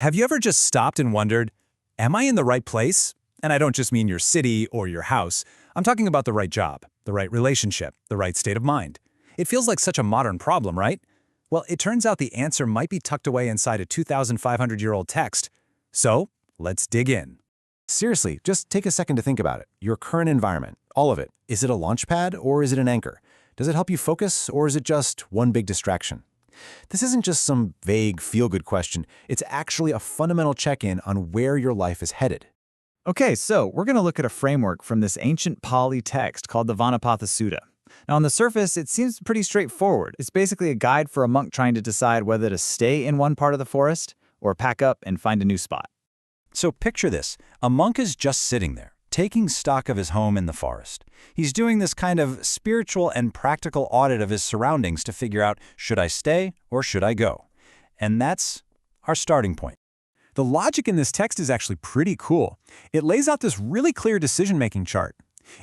Have you ever just stopped and wondered, am I in the right place? And I don't just mean your city or your house. I'm talking about the right job, the right relationship, the right state of mind. It feels like such a modern problem, right? Well, it turns out the answer might be tucked away inside a 2,500-year-old text. So, let's dig in. Seriously, just take a second to think about it. Your current environment, all of it. Is it a launch pad or is it an anchor? Does it help you focus or is it just one big distraction? This isn't just some vague feel-good question. It's actually a fundamental check-in on where your life is headed. Okay, so we're going to look at a framework from this ancient Pali text called the Vanapatthasutta. Now, on the surface, it seems pretty straightforward. It's basically a guide for a monk trying to decide whether to stay in one part of the forest or pack up and find a new spot. So picture this. A monk is just sitting there, taking stock of his home in the forest. He's doing this kind of spiritual and practical audit of his surroundings to figure out, should I stay or should I go? And that's our starting point. The logic in this text is actually pretty cool. It lays out this really clear decision-making chart.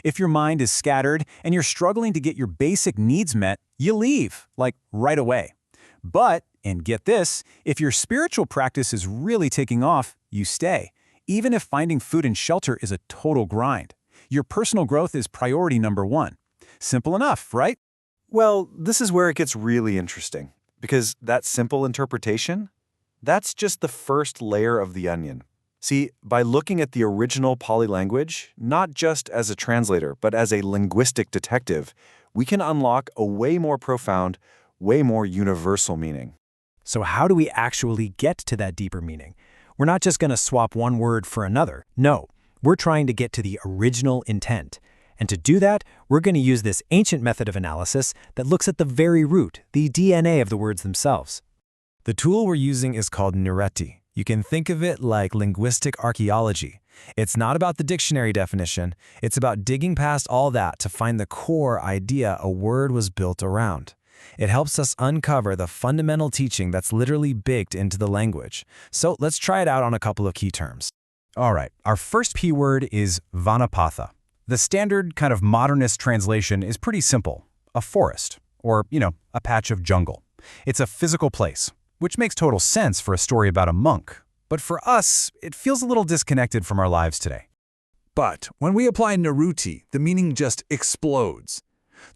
If your mind is scattered and you're struggling to get your basic needs met, you leave, like right away. But, and get this, if your spiritual practice is really taking off, you stay, even if finding food and shelter is a total grind. Your personal growth is priority number one. Simple enough, right? Well, this is where it gets really interesting, because that simple interpretation, that's just the first layer of the onion. See, by looking at the original Pali language, not just as a translator, but as a linguistic detective, we can unlock a way more profound, way more universal meaning. So how do we actually get to that deeper meaning? We're not just going to swap one word for another. No, we're trying to get to the original intent. And to do that, we're going to use this ancient method of analysis that looks at the very root, the DNA of the words themselves. The tool we're using is called Nireti. You can think of it like linguistic archaeology. It's not about the dictionary definition. It's about digging past all that to find the core idea a word was built around. It helps us uncover the fundamental teaching that's literally baked into the language. So let's try it out on a couple of key terms. All right, our first P word is Vanapatha. The standard kind of modernist translation is pretty simple. A forest, or, a patch of jungle. It's a physical place, which makes total sense for a story about a monk. But for us, it feels a little disconnected from our lives today. But when we apply Nireti, the meaning just explodes.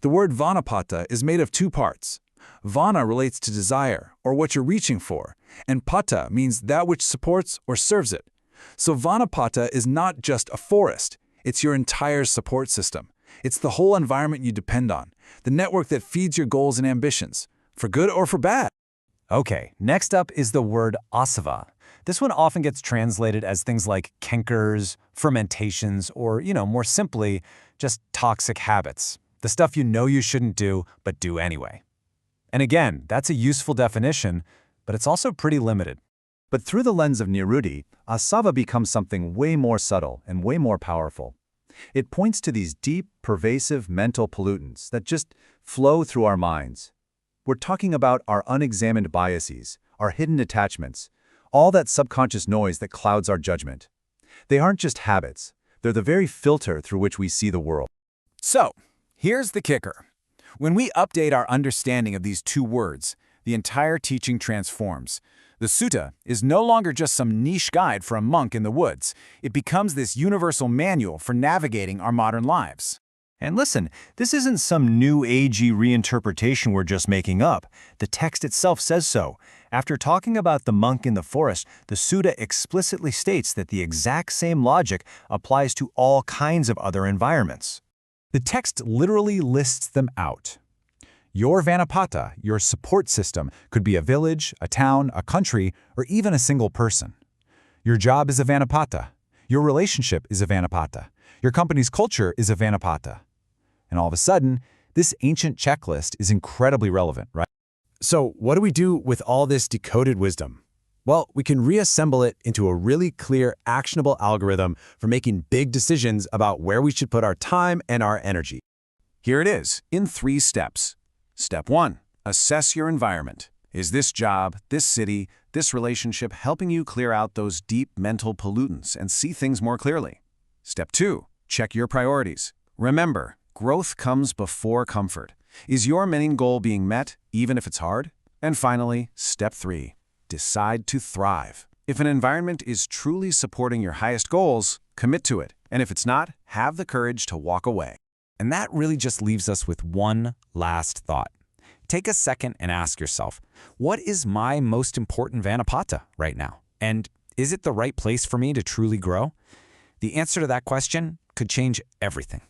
The word Vanapata is made of two parts. Vana relates to desire, or what you're reaching for, and pata means that which supports or serves it. So Vanapata is not just a forest, it's your entire support system. It's the whole environment you depend on, the network that feeds your goals and ambitions, for good or for bad. Okay, next up is the word asava. This one often gets translated as things like cankers, fermentations, or, more simply, just toxic habits. The stuff you know you shouldn't do, but do anyway. And again, that's a useful definition, but it's also pretty limited. But through the lens of Nireti, asava becomes something way more subtle and way more powerful. It points to these deep, pervasive mental pollutants that just flow through our minds. We're talking about our unexamined biases, our hidden attachments, all that subconscious noise that clouds our judgment. They aren't just habits, they're the very filter through which we see the world. So, here's the kicker. When we update our understanding of these two words, the entire teaching transforms. The sutta is no longer just some niche guide for a monk in the woods. It becomes this universal manual for navigating our modern lives. And listen, this isn't some new agey reinterpretation we're just making up. The text itself says so. After talking about the monk in the forest, the sutta explicitly states that the exact same logic applies to all kinds of other environments. The text literally lists them out. Your Vanapata, your support system, could be a village, a town, a country, or even a single person. Your job is a Vanapata. Your relationship is a Vanapata. Your company's culture is a Vanapata. And all of a sudden, this ancient checklist is incredibly relevant, right? So what do we do with all this decoded wisdom? Well, we can reassemble it into a really clear, actionable algorithm for making big decisions about where we should put our time and our energy. Here it is, in 3 steps. Step 1. Assess your environment. Is this job, this city, this relationship helping you clear out those deep mental pollutants and see things more clearly? Step 2. Check your priorities. Remember, growth comes before comfort. Is your main goal being met, even if it's hard? And finally, step 3. Decide to thrive. If an environment is truly supporting your highest goals, commit to it. And if it's not, have the courage to walk away. And that really just leaves us with one last thought. Take a second and ask yourself, what is my most important Vanapatta right now? And is it the right place for me to truly grow? The answer to that question could change everything.